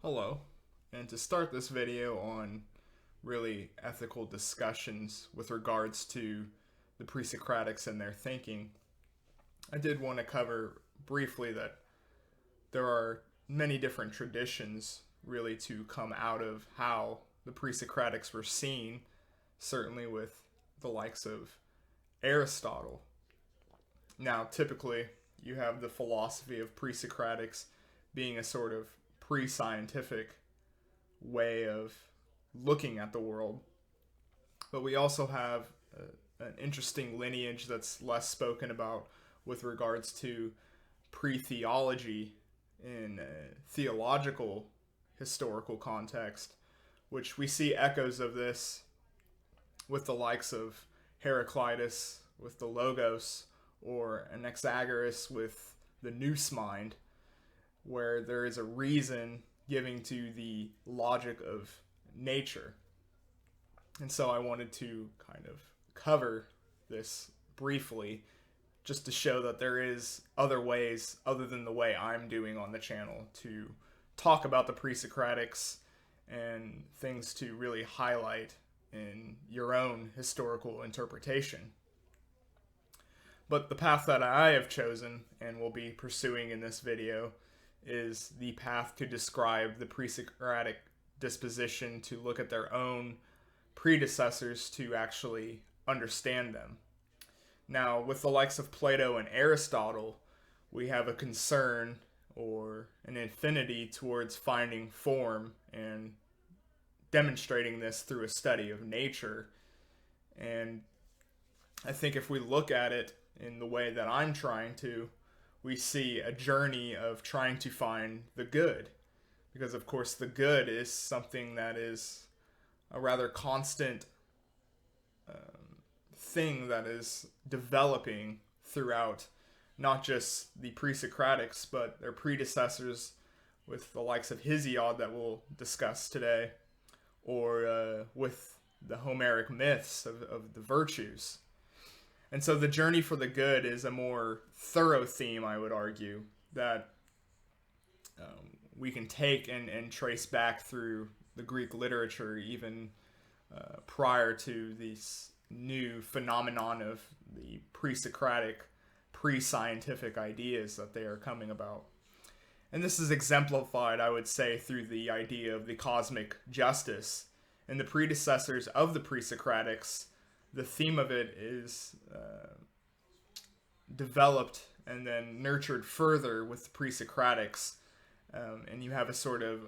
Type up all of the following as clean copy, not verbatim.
Hello, and to start this video on really ethical discussions with regards to the Pre-Socratics and their thinking, I did want to cover briefly that there are many different traditions really to come out of how the Pre-Socratics were seen, certainly with the likes of Aristotle. Now, typically, you have the philosophy of Pre-Socratics being a sort of pre-scientific way of looking at the world. But we also have an interesting lineage that's less spoken about with regards to pre-theology in a theological historical context, which we see echoes of this with the likes of Heraclitus with the Logos or Anaxagoras with the Nous mind, where there is a reason giving to the logic of nature. And so I wanted to kind of cover this briefly just to show that there is other ways other than the way I'm doing on the channel to talk about the Pre-Socratics and things to really highlight in your own historical interpretation. But the path that I have chosen and will be pursuing in this video is the path to describe the pre-Socratic disposition to look at their own predecessors to actually understand them. Now, with the likes of Plato and Aristotle, we have a concern or an affinity towards finding form and demonstrating this through a study of nature. And I think if we look at it in the way that I'm trying to, we see a journey of trying to find the good. Because, of course, the good is something that is a rather constant thing that is developing throughout not just the Pre-Socratics, but their predecessors with the likes of Hesiod that we'll discuss today, or with the Homeric myths of the virtues. And so the journey for the good is a more thorough theme, I would argue, that we can take and trace back through the Greek literature, even prior to this new phenomenon of the pre-Socratic, pre-scientific ideas that they are coming about. And this is exemplified, I would say, through the idea of the cosmic justice. And the predecessors of the Pre-Socratics, the theme of it is developed and then nurtured further with the Pre-Socratics. And you have a sort of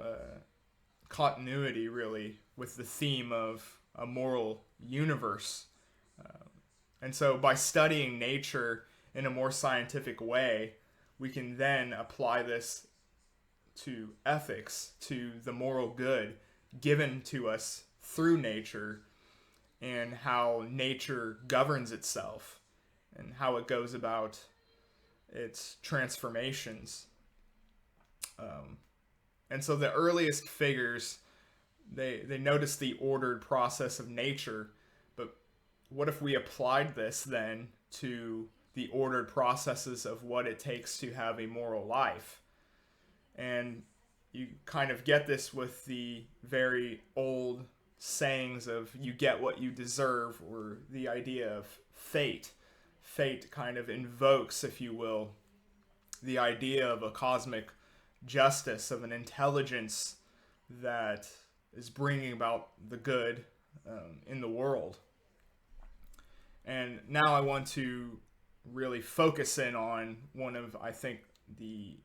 continuity, really, with the theme of a moral universe. And so by studying nature in a more scientific way, we can then apply this to ethics, to the moral good given to us through nature, and how nature governs itself and how it goes about its transformations. And so the earliest figures, they noticed the ordered process of nature, but what if we applied this then to the ordered processes of what it takes to have a moral life? And you kind of get this with the very old sayings of you get what you deserve, or the idea of fate. Fate kind of invokes, if you will, the idea of a cosmic justice, of an intelligence that is bringing about the good in the world. And now I want to really focus in on one of, I think, the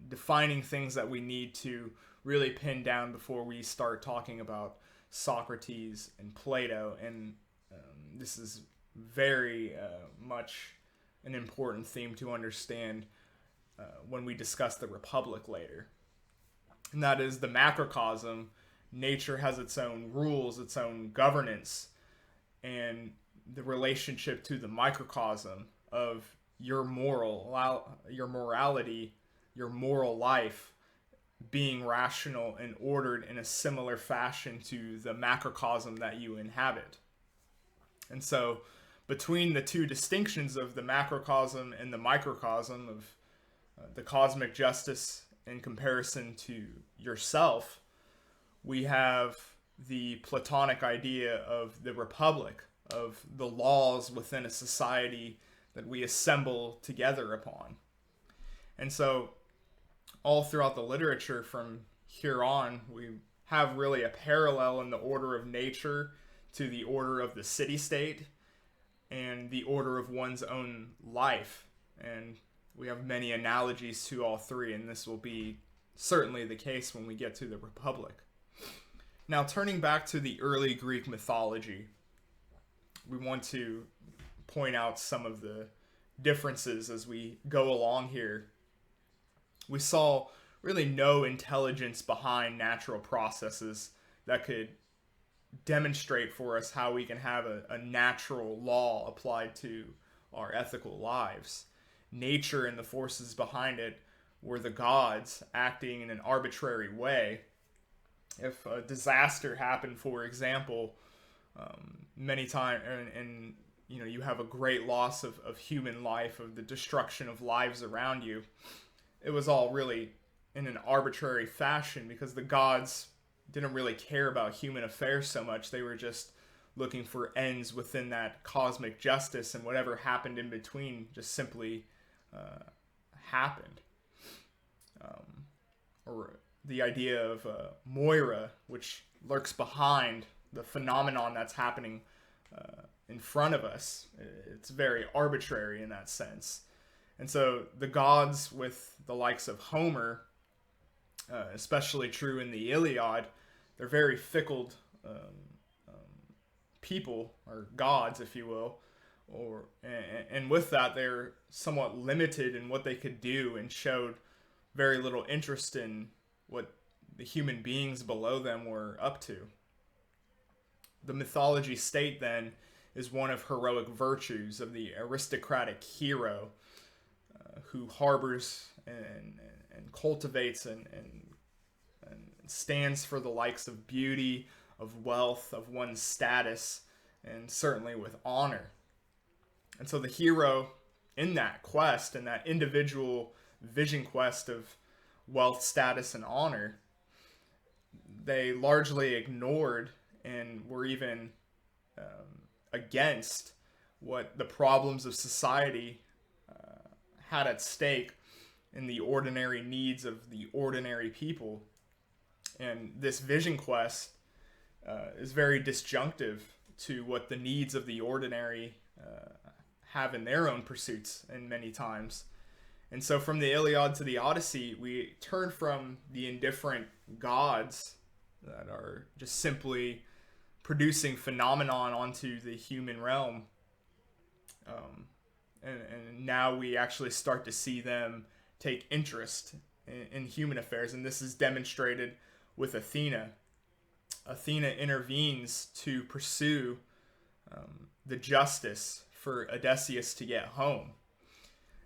defining things that we need to really pin down before we start talking about Socrates and Plato. And this is very much an important theme to understand when we discuss the Republic later. And that is the macrocosm. Nature has its own rules, its own governance, and the relationship to the microcosm of your morality, your moral life being rational and ordered in a similar fashion to the macrocosm that you inhabit. And so between the two distinctions of the macrocosm and the microcosm, of the cosmic justice in comparison to yourself, we have the Platonic idea of the republic, of the laws within a society that we assemble together upon. And so all throughout the literature from here on, we have really a parallel in the order of nature to the order of the city-state and the order of one's own life. And we have many analogies to all three, and this will be certainly the case when we get to the Republic. Now, turning back to the early Greek mythology, we want to point out some of the differences as we go along here. We saw really no intelligence behind natural processes that could demonstrate for us how we can have a natural law applied to our ethical lives. Nature and the forces behind it were the gods acting in an arbitrary way. If a disaster happened, for example, many times, and you have a great loss of human life, of the destruction of lives around you, it was all really in an arbitrary fashion because the gods didn't really care about human affairs so much. They were just looking for ends within that cosmic justice, and whatever happened in between just simply happened. Or the idea of Moira, which lurks behind the phenomenon that's happening in front of us. It's very arbitrary in that sense. And so the gods, with the likes of Homer, especially true in the Iliad, they're very fickle people, or gods, if you will, and with that, they're somewhat limited in what they could do and showed very little interest in what the human beings below them were up to. The mythology state, then, is one of heroic virtues, of the aristocratic hero who harbors and cultivates and stands for the likes of beauty, of wealth, of one's status, and certainly with honor. And so the hero in that quest, in that individual vision quest of wealth, status, and honor, they largely ignored and were even against what the problems of society had at stake in the ordinary needs of the ordinary people. And this vision quest is very disjunctive to what the needs of the ordinary have in their own pursuits, and many times. And so from the Iliad to the Odyssey, we turn from the indifferent gods that are just simply producing phenomenon onto the human realm. And now we actually start to see them take interest in human affairs. And this is demonstrated with Athena. Athena intervenes to pursue the justice for Odysseus to get home.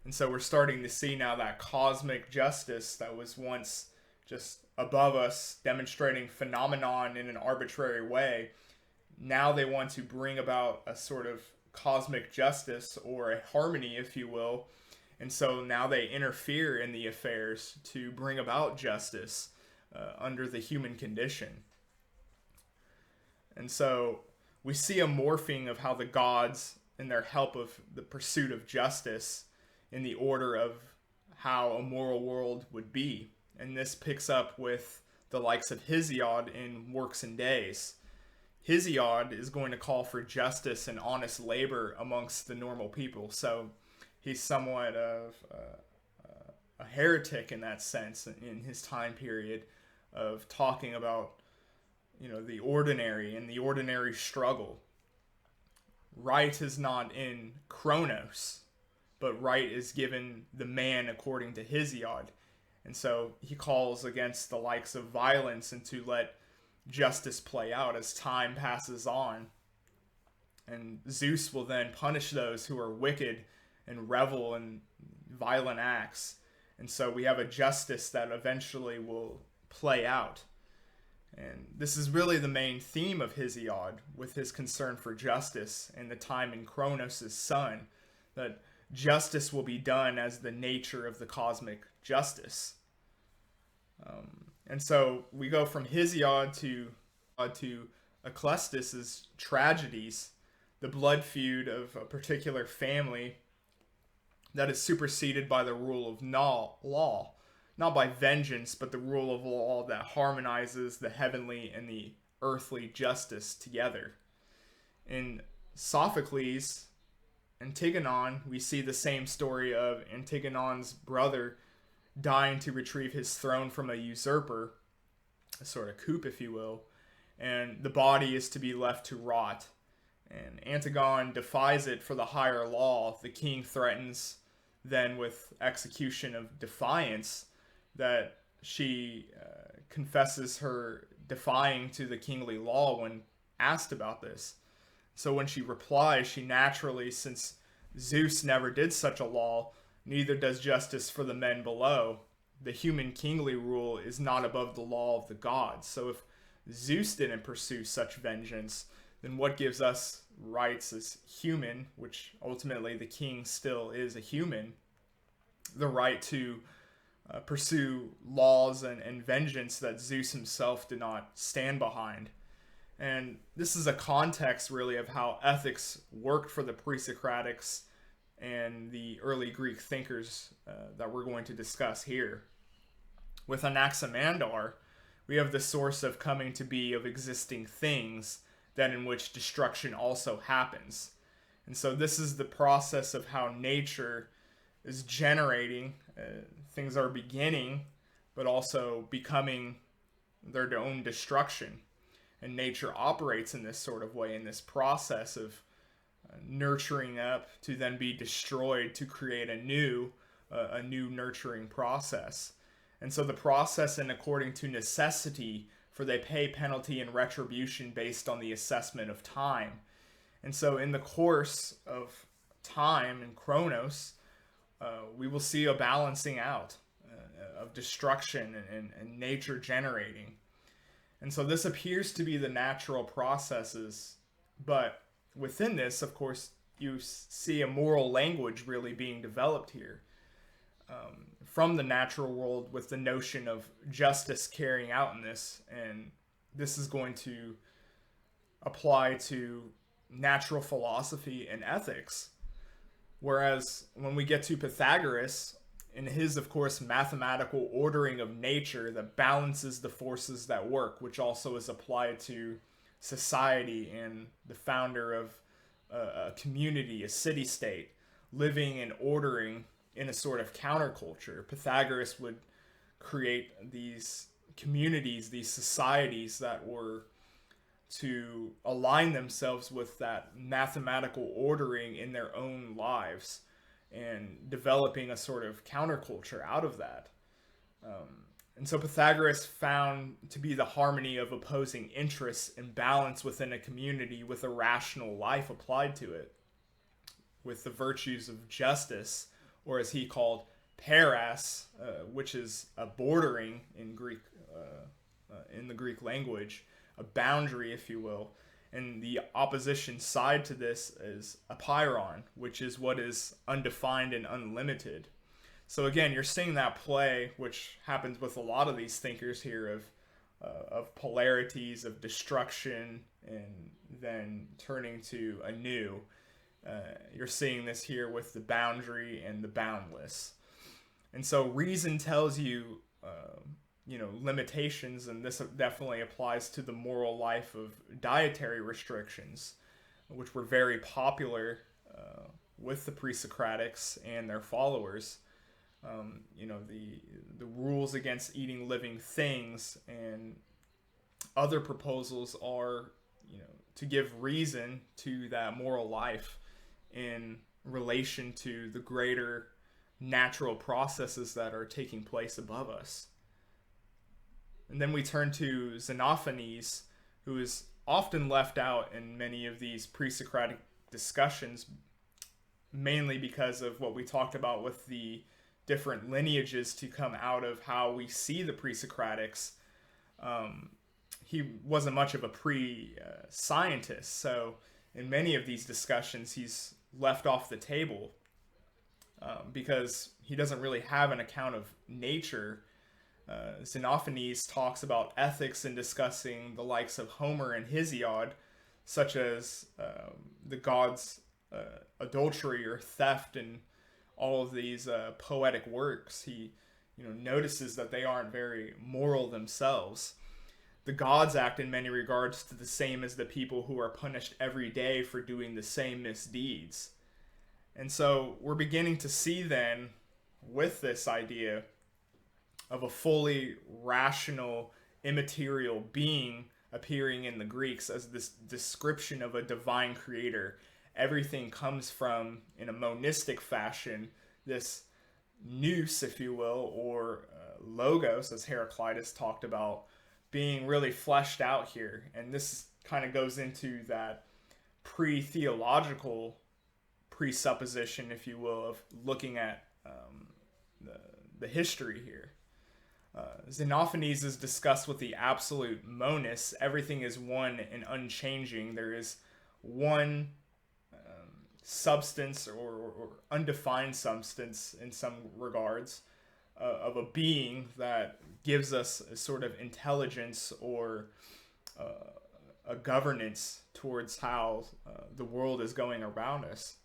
And so we're starting to see now that cosmic justice that was once just above us, demonstrating phenomenon in an arbitrary way. Now they want to bring about a sort of cosmic justice, or a harmony, if you will. And so now they interfere in the affairs to bring about justice under the human condition. And so we see a morphing of how the gods, in their help of the pursuit of justice, in the order of how a moral world would be. And this picks up with the likes of Hesiod in Works and Days. Hesiod is going to call for justice and honest labor amongst the normal people. So he's somewhat of a heretic in that sense in his time period of talking about, the ordinary and the ordinary struggle. Right is not in Chronos, but right is given the man according to Hesiod. And so he calls against the likes of violence and to let justice play out as time passes on. And Zeus will then punish those who are wicked and revel in violent acts. And so we have a justice that eventually will play out. And this is really the main theme of Hesiod, with his concern for justice and the time in Kronos' son, that justice will be done as the nature of the cosmic justice. And so we go from Hesiod to Aclustus's tragedies, the blood feud of a particular family that is superseded by the rule of law, not by vengeance, but the rule of law that harmonizes the heavenly and the earthly justice together. In Sophocles, Antigonon, we see the same story of Antigonon's brother dying to retrieve his throne from a usurper, a sort of coup, if you will, and the body is to be left to rot. And Antigone defies it for the higher law. The king threatens then with execution of defiance that she confesses her defying to the kingly law when asked about this. So when she replies, she naturally, since Zeus never did such a law, neither does justice for the men below. The human kingly rule is not above the law of the gods. So if Zeus didn't pursue such vengeance, then what gives us rights as human, which ultimately the king still is a human, the right to pursue laws and vengeance that Zeus himself did not stand behind? And this is a context really of how ethics worked for the pre-Socratics and the early Greek thinkers that we're going to discuss here. With Anaximander, we have the source of coming to be of existing things, that in which destruction also happens. And so this is the process of how nature is generating. Things are beginning, but also becoming their own destruction. And nature operates in this sort of way, in this process of nurturing up to then be destroyed to create a new nurturing process. And so the process, and according to necessity, for they pay penalty and retribution based on the assessment of time. And so in the course of time and chronos, we will see a balancing out of destruction and nature generating. And so this appears to be the natural processes, but within this, of course, you see a moral language really being developed here from the natural world, with the notion of justice carrying out in this. And this is going to apply to natural philosophy and ethics. Whereas when we get to Pythagoras, in his, of course, mathematical ordering of nature that balances the forces that work, which also is applied to society, and the founder of a community, a city-state, living and ordering in a sort of counterculture. Pythagoras would create these communities, these societies that were to align themselves with that mathematical ordering in their own lives, and developing a sort of counterculture out of that. And so Pythagoras found to be the harmony of opposing interests and balance within a community with a rational life applied to it, with the virtues of justice, or as he called paras, which is a bordering in Greek, in the Greek language, a boundary, if you will. And the opposition side to this is apeiron, which is what is undefined and unlimited. So again, you're seeing that play, which happens with a lot of these thinkers here, of polarities, of destruction, and then turning to a new. You're seeing this here with the boundary and the boundless. And so reason tells you, limitations, and this definitely applies to the moral life of dietary restrictions, which were very popular with the Pre-Socratics and their followers. The rules against eating living things and other proposals are, to give reason to that moral life in relation to the greater natural processes that are taking place above us. And then we turn to Xenophanes, who is often left out in many of these pre-Socratic discussions, mainly because of what we talked about with the different lineages to come out of how we see the pre-Socratics. He wasn't much of a pre-scientist, so in many of these discussions he's left off the table because he doesn't really have an account of nature Xenophanes talks about ethics in discussing the likes of Homer and Hesiod, such as the gods' adultery or theft and all of these poetic works. He notices that they aren't very moral themselves. The gods act in many regards to the same as the people who are punished every day for doing the same misdeeds. And so we're beginning to see then, with this idea of a fully rational, immaterial being appearing in the Greeks as this description of a divine creator, everything comes from, in a monistic fashion, this nous, if you will, or logos, as Heraclitus talked about, being really fleshed out here. And this kind of goes into that pre-theological presupposition, if you will, of looking at the history here. Xenophanes is discussed with the absolute monus. Everything is one and unchanging. There is one substance or undefined substance in some regards of a being that gives us a sort of intelligence or a governance towards how the world is going around us.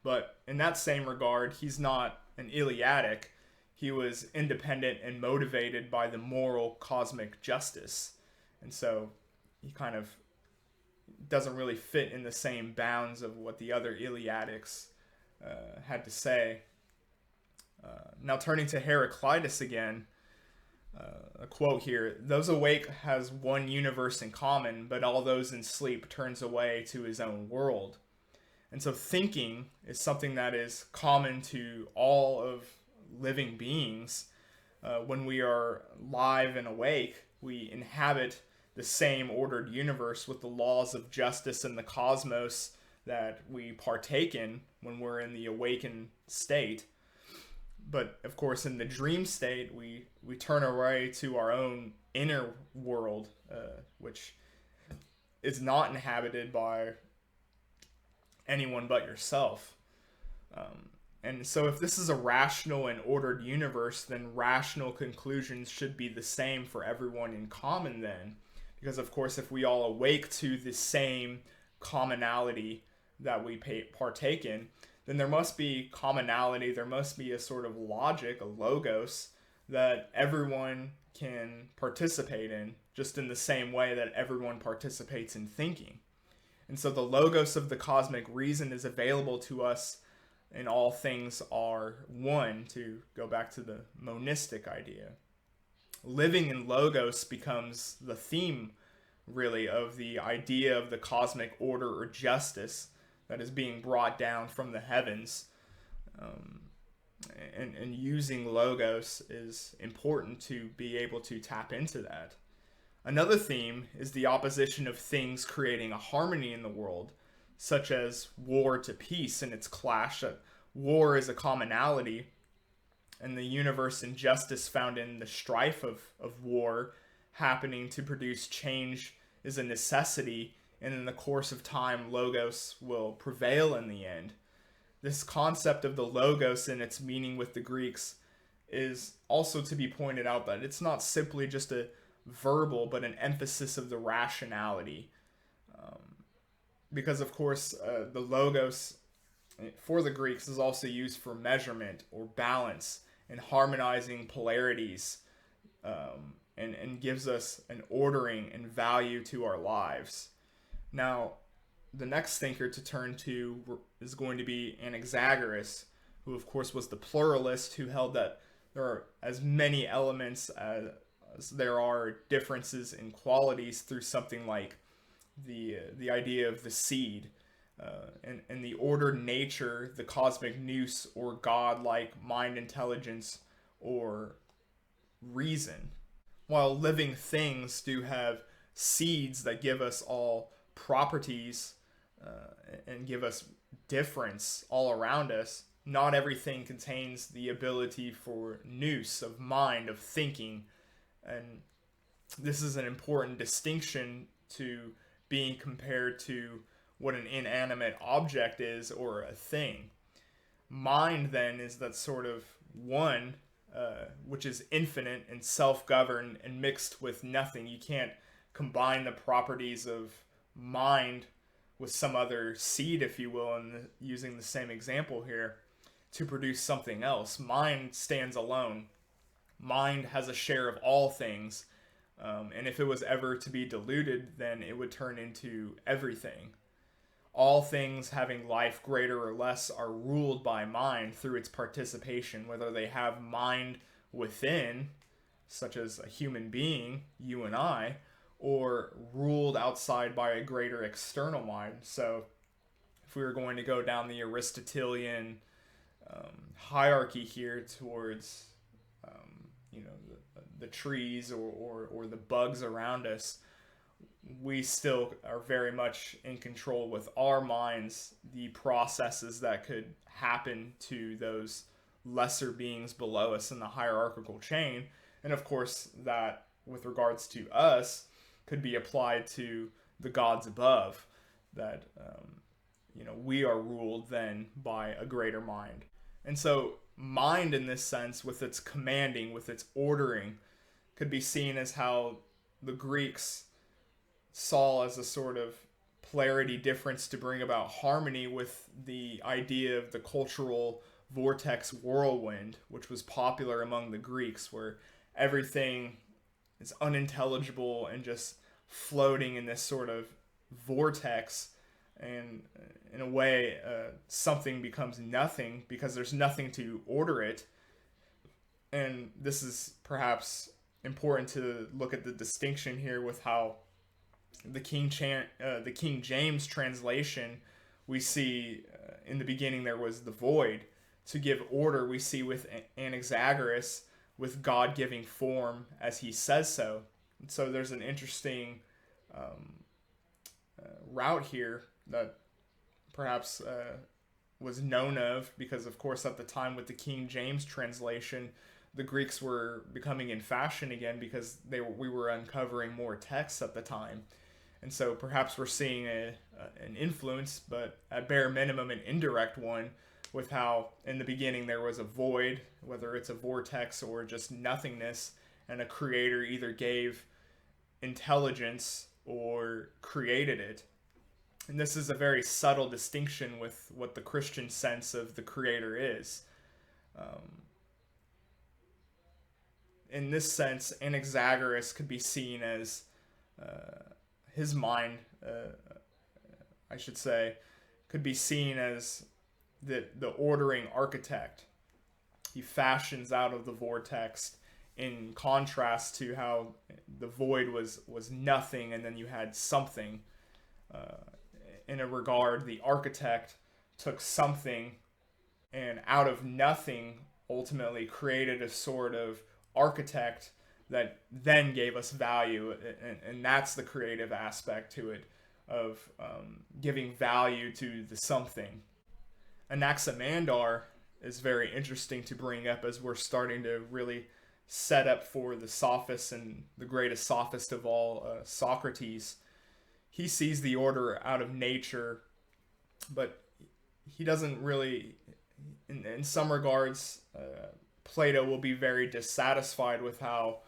But in that same regard, he's not an Eleatic. He was independent and motivated by the moral cosmic justice. And so he kind of doesn't really fit in the same bounds of what the other Eleatics had to say. Now turning to Heraclitus again, a quote here: "Those awake has one universe in common, but all those in sleep turns away to his own world." And so thinking is something that is common to all of living beings. When we are live and awake, we inhabit the same ordered universe with the laws of justice and the cosmos that we partake in when we're in the awakened state. But of course, in the dream state, we turn away to our own inner world, which is not inhabited by anyone but yourself. And so if this is a rational and ordered universe, then rational conclusions should be the same for everyone in common then. Because of course, if we all awake to the same commonality that we partake in, then there must be commonality, there must be a sort of logic, a logos, that everyone can participate in, just in the same way that everyone participates in thinking. And so the logos of the cosmic reason is available to us, and all things are one, to go back to the monistic idea. Living in logos becomes the theme, really, of the idea of the cosmic order or justice that is being brought down from the heavens. And using logos is important to be able to tap into that. Another theme is the opposition of things creating a harmony in the world, such as war to peace and its clash. War is a commonality, and the universe and justice found in the strife of war happening to produce change is a necessity, and in the course of time, logos will prevail in the end. This concept of the logos and its meaning with the Greeks is also to be pointed out, that it's not simply just a verbal, but an emphasis of the rationality. Because of course, the logos for the Greeks is also used for measurement or balance and harmonizing polarities, and gives us an ordering and value to our lives. Now, the next thinker to turn to is going to be Anaxagoras, who of course was the pluralist, who held that there are as many elements as there are differences in qualities, through something like the idea of the seed, and the ordered nature, the cosmic nous, or God-like mind intelligence or reason. While living things do have seeds that give us all properties and give us difference all around us, not everything contains the ability for nous, of mind, of thinking. And this is an important distinction to being compared to what an inanimate object is, or a thing. Mind then is that sort of one which is infinite and self-governed and mixed with nothing. You can't combine the properties of mind with some other seed, if you will, and using the same example here, to produce something else. Mind stands alone. Mind has a share of all things, and if it was ever to be diluted, then it would turn into everything. All things having life, greater or less, are ruled by mind through its participation, whether they have mind within, such as a human being, you and I, or ruled outside by a greater external mind. So if we were going to go down the Aristotelian hierarchy here towards the trees or the bugs around us, we still are very much in control with our minds, the processes that could happen to those lesser beings below us in the hierarchical chain. And of course, that with regards to us could be applied to the gods above, that we are ruled then by a greater mind. And so mind in this sense, with its commanding, with its ordering, could be seen as how the Greeks saw as a sort of polarity difference to bring about harmony with the idea of the cultural vortex whirlwind, which was popular among the Greeks, where everything is unintelligible and just floating in this sort of vortex, and in a way something becomes nothing because there's nothing to order it. And this is perhaps important to look at the distinction here with how the King James translation, we see in the beginning there was the void. To give order, we see with Anaxagoras, with God giving form as he says so. And so there's an interesting route here that perhaps was known of, because of course at the time with the King James translation, the Greeks were becoming in fashion again because we were uncovering more texts at the time. And so perhaps we're seeing an influence, but at bare minimum an indirect one, with how in the beginning there was a void, whether it's a vortex or just nothingness, and a creator either gave intelligence or created it. And this is a very subtle distinction with what the Christian sense of the creator is. In this sense, Anaxagoras could be seen as his mind, I should say, could be seen as the ordering architect. He fashions out of the vortex, in contrast to how the void was nothing and then you had something. In a regard, the architect took something and out of nothing ultimately created a sort of architect that then gave us value, and that's the creative aspect to it, of giving value to the something. Anaximander is very interesting to bring up as we're starting to really set up for the sophists and the greatest sophist of all, Socrates. He sees the order out of nature, but he doesn't really, in some regards, Plato will be very dissatisfied with how,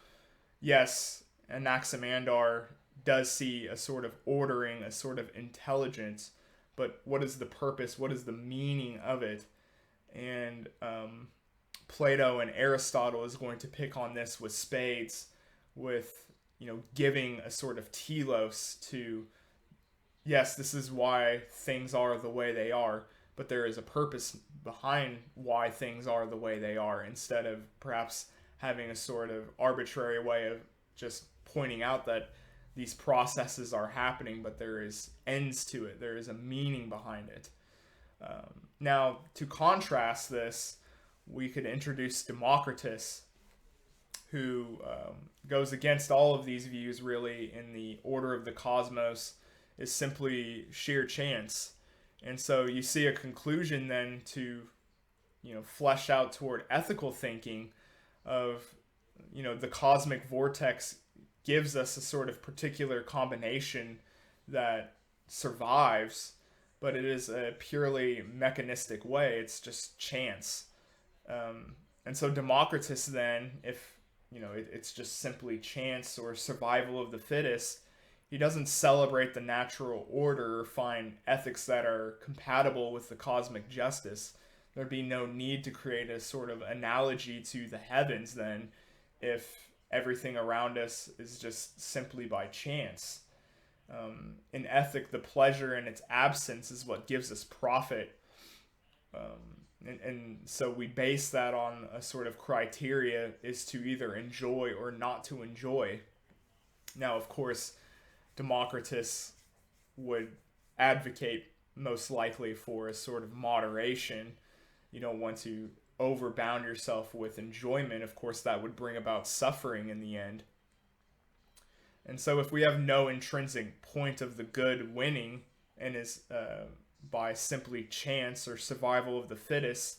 yes, Anaximander does see a sort of ordering, a sort of intelligence, but what is the purpose? What is the meaning of it? And Plato and Aristotle is going to pick on this with spades, with giving a sort of telos to, yes, this is why things are the way they are, but there is a purpose behind why things are the way they are, instead of perhaps having a sort of arbitrary way of just pointing out that these processes are happening, but there is ends to it. There is a meaning behind it. Now, to contrast this, we could introduce Democritus, who goes against all of these views, really, in the order of the cosmos is simply sheer chance. And so you see a conclusion then to, flesh out toward ethical thinking of, the cosmic vortex gives us a sort of particular combination that survives, but it is a purely mechanistic way. It's just chance. And so Democritus then, if it's just simply chance or survival of the fittest, he doesn't celebrate the natural order or find ethics that are compatible with the cosmic justice. There'd be no need to create a sort of analogy to the heavens then, if everything around us is just simply by chance. In ethic, the pleasure in its absence is what gives us profit. And so we base that on a sort of criteria is to either enjoy or not to enjoy. Now, of course, Democritus would advocate most likely for a sort of moderation. You don't want to overbound yourself with enjoyment. Of course, that would bring about suffering in the end. And so if we have no intrinsic point of the good winning and is by simply chance or survival of the fittest,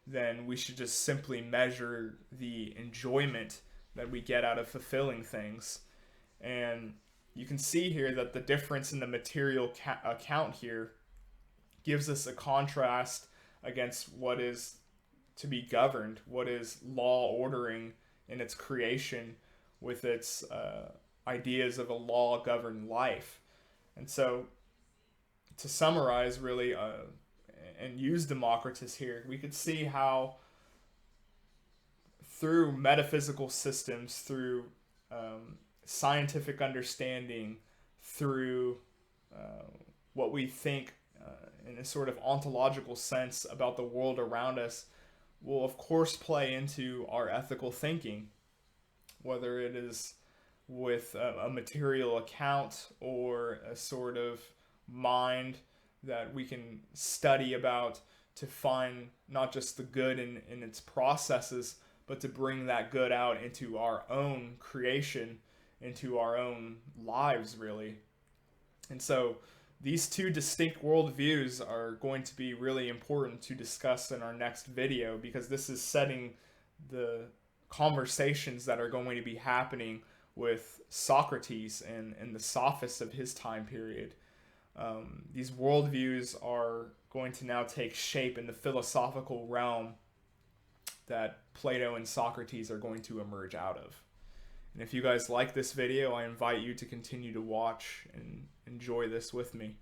then we should just simply measure the enjoyment that we get out of fulfilling things. And you can see here that the difference in the material account here gives us a contrast against what is to be governed, what is law ordering in its creation with its ideas of a law-governed life. And so, to summarize really and use Democritus here, we could see how through metaphysical systems, through scientific understanding, through what we think in a sort of ontological sense about the world around us, will of course play into our ethical thinking, whether it is with a material account or a sort of mind that we can study about to find not just the good in its processes, but to bring that good out into our own creation, into our own lives, really. And so these two distinct worldviews are going to be really important to discuss in our next video, because this is setting the conversations that are going to be happening with Socrates and the sophists of his time period. These worldviews are going to now take shape in the philosophical realm that Plato and Socrates are going to emerge out of. And if you guys like this video, I invite you to continue to watch and enjoy this with me.